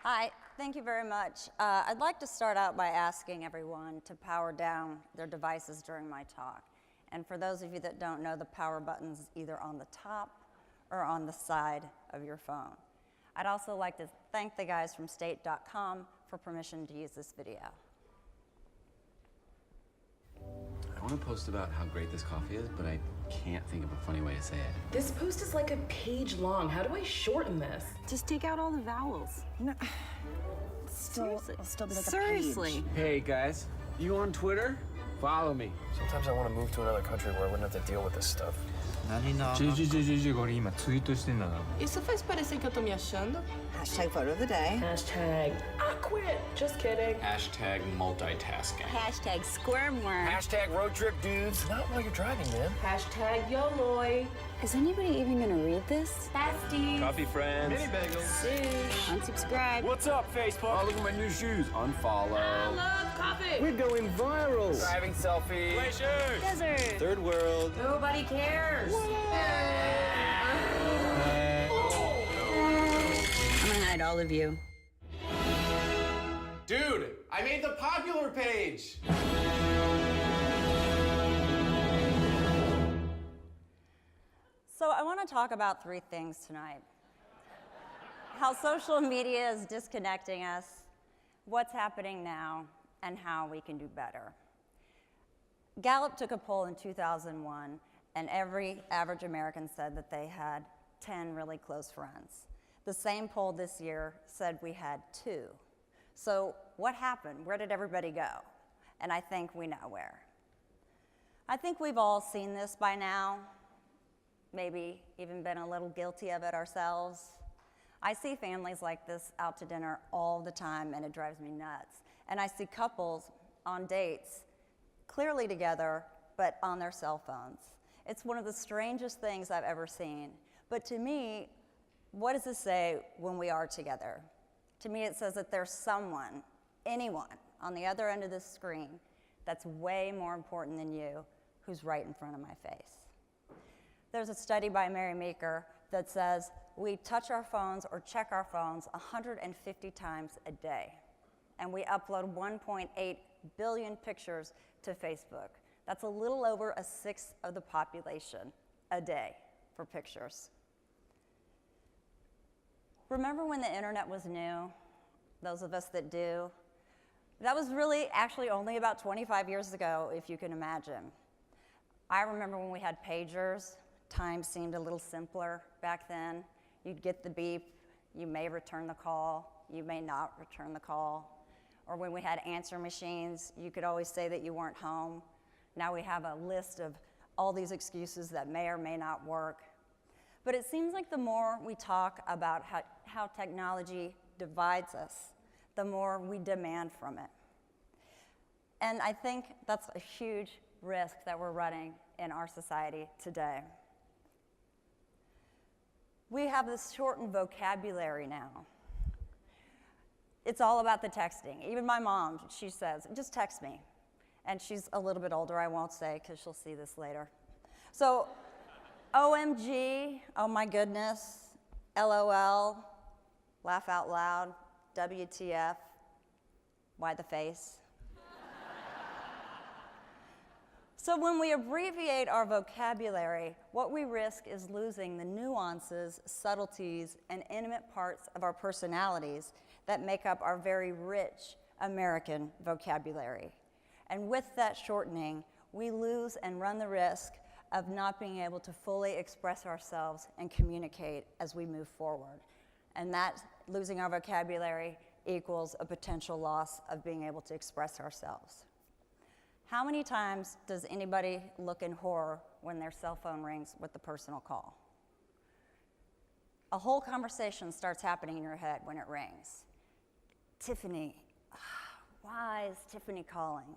Hi, thank you very much. I'd like to start out by asking everyone to power down their devices during my talk. And for those of you that don't know, the power button's either on the top or on the side of your phone. I'd also like to thank the guys from state.com for permission to use this video. I want to post about how great this coffee is, but I can't think of a funny way to say it. This post is like a page long. How do I shorten this? Just take out all the vowels. No. Seriously. It'll still be like a Seriously. page. Hey guys, you on Twitter? Follow me. Sometimes I want to move to another country where I wouldn't have to deal with this stuff. Isso faz parecer que eu tô me achando? Hashtag photo of the day. Hashtag I quit. Just kidding. Hashtag multitasking. Hashtag squirm worm. Hashtag road trip dudes. Not while you're driving, man. Hashtag YOLOI. Is anybody even gonna read this? Besties. Coffee friends. Mini bagels. Unsubscribe. What's up, Facebook? Oh, look at my new shoes. Unfollow. I love coffee. We're going viral. Driving selfie. Glaciers. Desert. Third world. Nobody cares. I'm gonna hide all of you. Dude, I made the popular page. So I want to talk about three things tonight. How social media is disconnecting us, what's happening now, and how we can do better. Gallup took a poll in 2001, and every average American said that they had 10 really close friends. The same poll this year said we had 2. So what happened? Where did everybody go? And I think we know where. I think we've all seen this by now, maybe even been a little guilty of it ourselves. I see families like this out to dinner all the time, and it drives me nuts. And I see couples on dates, clearly together, but on their cell phones. It's one of the strangest things I've ever seen. But to me, what does this say when we are together? To me, it says that there's someone, anyone, on the other end of this screen that's way more important than you, who's right in front of my face. There's a study by Mary Meeker that says we touch our phones or check our phones 150 times a day. And we upload 1.8 billion pictures to Facebook. That's a little over a sixth of the population a day for pictures. Remember when the internet was new? Those of us that do. That was really actually only about 25 years ago, if you can imagine. I remember when we had pagers. Time seemed a little simpler back then. You'd get the beep, you may return the call, you may not return the call. Or when we had answer machines, you could always say that you weren't home. Now we have a list of all these excuses that may or may not work. But it seems like the more we talk about how technology divides us, the more we demand from it. And I think that's a huge risk that we're running in our society today. We have this shortened vocabulary now. It's all about the texting. Even my mom, she says, just text me. And she's a little bit older, I won't say, because she'll see this later. So, OMG, oh my goodness, LOL, laugh out loud, WTF, why the face? So when we abbreviate our vocabulary, what we risk is losing the nuances, subtleties, and intimate parts of our personalities that make up our very rich American vocabulary. And with that shortening, we lose and run the risk of not being able to fully express ourselves and communicate as we move forward. And that losing our vocabulary equals a potential loss of being able to express ourselves. How many times does anybody look in horror when their cell phone rings with the personal call? A whole conversation starts happening in your head when it rings. Tiffany, why is Tiffany calling?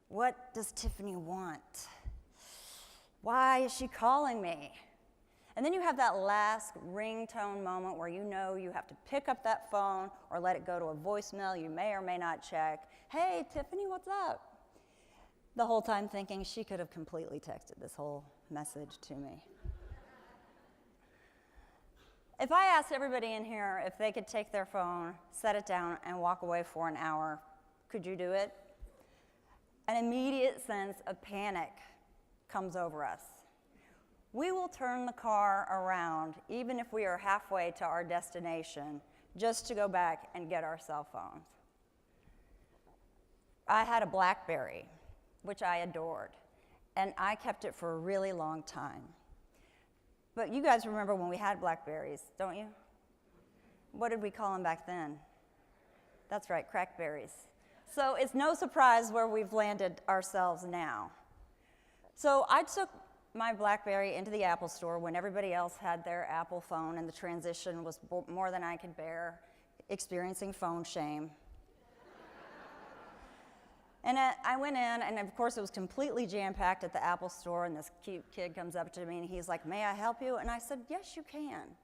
What does Tiffany want? Why is she calling me? And then you have that last ringtone moment where you know you have to pick up that phone or let it go to a voicemail you may or may not check. Hey, Tiffany, what's up? The whole time thinking she could have completely texted this whole message to me. If I asked everybody in here if they could take their phone, set it down, and walk away for an hour, could you do it? An immediate sense of panic comes over us. We will turn the car around even if we are halfway to our destination just to go back and get our cell phones. I had a BlackBerry, which I adored, and I kept it for a really long time. But you guys remember when we had Blackberries, don't you? What did we call them back then? That's right, crackberries. So it's no surprise where we've landed ourselves now. So I took my BlackBerry into the Apple store when everybody else had their Apple phone, and the transition was more than I could bear, experiencing phone shame. And I went in, and of course it was completely jam-packed at the Apple store, and this cute kid comes up to me and he's like, "May I help you?" And I said, "Yes, you can.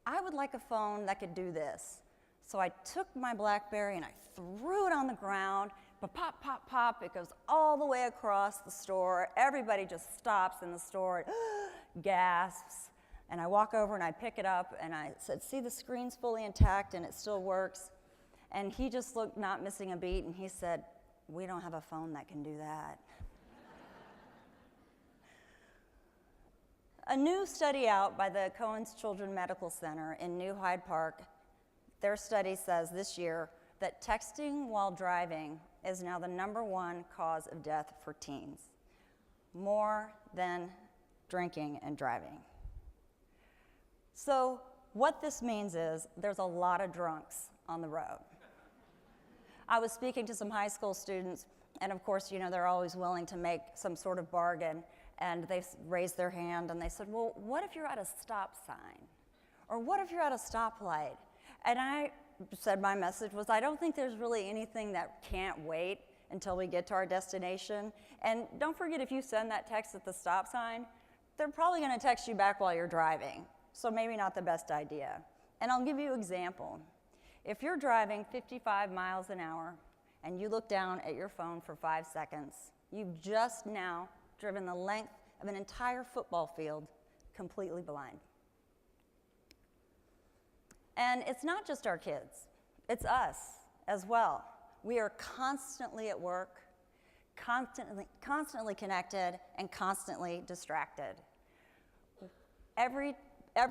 I would like a phone that could do this." So I took my BlackBerry and I threw it on the ground, but pop, pop, pop, it goes all the way across the store. Everybody just stops in the store, gasps, and I walk over and I pick it up and I said, "See, the screen's fully intact and it still works." And he just looked, not missing a beat, and he said, "We don't have a phone that can do that." A new study out by the Cohen's Children's Medical Center in New Hyde Park, their study says this year that texting while driving is now the #1 cause of death for teens, more than drinking and driving. So what this means is there's a lot of drunks on the road. I was speaking to some high school students, and of course, you know, they're always willing to make some sort of bargain, and they raised their hand and they said, "Well, what if you're at a stop sign? Or what if you're at a stoplight?" And I said my message was, I don't think there's really anything that can't wait until we get to our destination. And don't forget, if you send that text at the stop sign, they're probably gonna text you back while you're driving. So maybe not the best idea. And I'll give you an example. If you're driving 55 miles an hour and you look down at your phone for 5 seconds, you've just now driven the length of an entire football field completely blind. And it's not just our kids, it's us as well. We are constantly at work, constantly connected, and constantly distracted. Every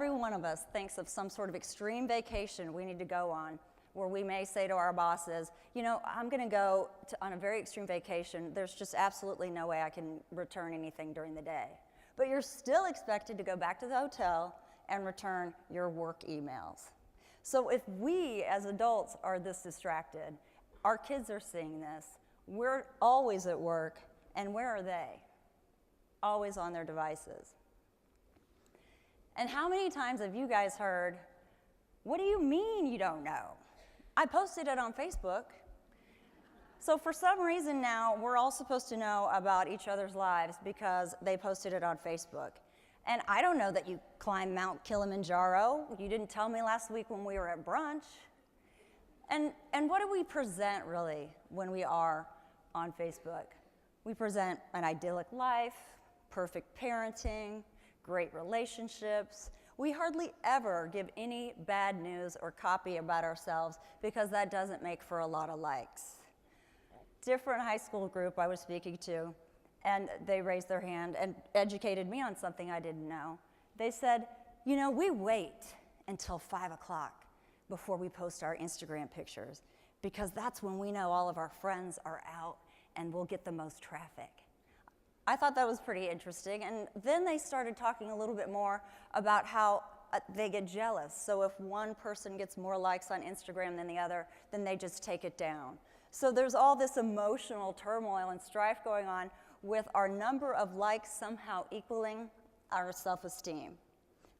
one of us thinks of some sort of extreme vacation we need to go on, where we may say to our bosses, "You know, I'm gonna go on a very extreme vacation. There's just absolutely no way I can return anything during the day." But you're still expected to go back to the hotel and return your work emails. So if we as adults are this distracted, our kids are seeing this, we're always at work, and where are they? Always on their devices. And how many times have you guys heard, "What do you mean you don't know? I posted it on Facebook." So for some reason now, we're all supposed to know about each other's lives because they posted it on Facebook. And I don't know that you climbed Mount Kilimanjaro. You didn't tell me last week when we were at brunch. And what do we present really when we are on Facebook? We present an idyllic life, perfect parenting, great relationships. We hardly ever give any bad news or copy about ourselves because that doesn't make for a lot of likes. Different high school group I was speaking to, and they raised their hand and educated me on something I didn't know. They said, "You know, we wait until 5 o'clock before we post our Instagram pictures because that's when we know all of our friends are out and we'll get the most traffic." I thought that was pretty interesting, and then they started talking a little bit more about how they get jealous. So if one person gets more likes on Instagram than the other, then they just take it down. So there's all this emotional turmoil and strife going on with our number of likes somehow equaling our self-esteem.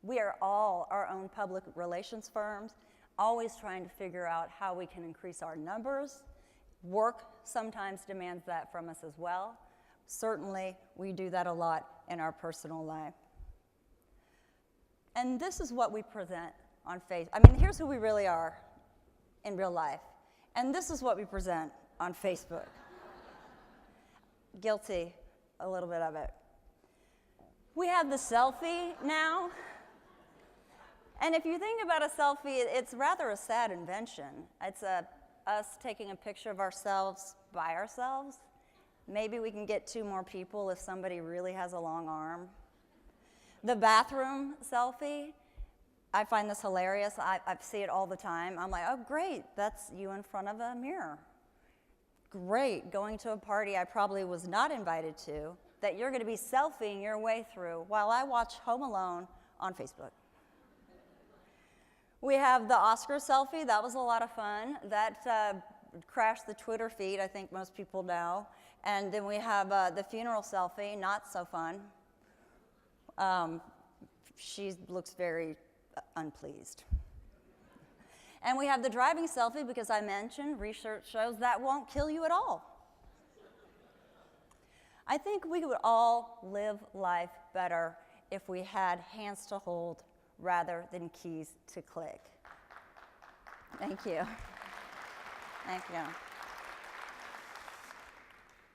We are all our own public relations firms, always trying to figure out how we can increase our numbers. Work sometimes demands that from us as well. Certainly, we do that a lot in our personal life. And this is what we present on Facebook. I mean, here's who we really are in real life. And this is what we present on Facebook. Guilty a little bit of it. We have the selfie now. And if you think about a selfie, it's rather a sad invention. It's us taking a picture of ourselves by ourselves. Maybe we can get 2 more people if somebody really has a long arm. The bathroom selfie, I find this hilarious. I see it all the time. I'm like, oh, great, that's you in front of a mirror. Great, going to a party I probably was not invited to, that you're going to be selfieing your way through while I watch Home Alone on Facebook. We have the Oscar selfie. That was a lot of fun. That crashed the Twitter feed, I think most people know. And then we have the funeral selfie, not so fun. She looks very unpleased. And we have the driving selfie because I mentioned research shows that won't kill you at all. I think we would all live life better if we had hands to hold rather than keys to click. Thank you. Thank you.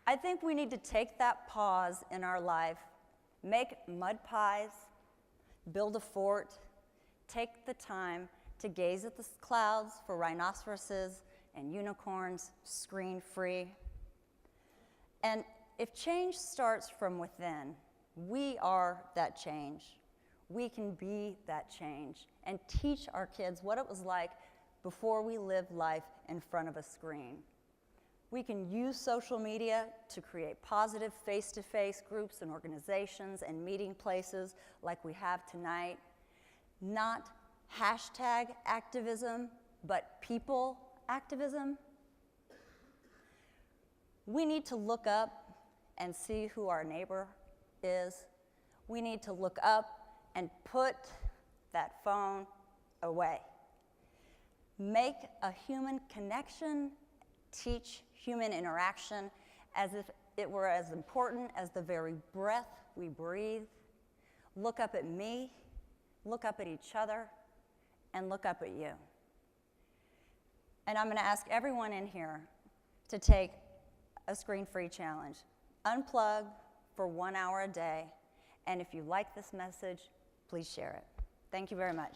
I think we need to take that pause in our life, make mud pies, build a fort, take the time to gaze at the clouds for rhinoceroses and unicorns screen-free. And if change starts from within, we are that change. We can be that change and teach our kids what it was like before we lived life in front of a screen. We can use social media to create positive face-to-face groups and organizations and meeting places like we have tonight. Not hashtag activism, but people activism. We need to look up and see who our neighbor is. We need to look up and put that phone away. Make a human connection, teach human interaction as if it were as important as the very breath we breathe. Look up at me, look up at each other, and look up at you. And I'm going to ask everyone in here to take a screen-free challenge. Unplug for 1 hour a day, and if you like this message, please share it. Thank you very much.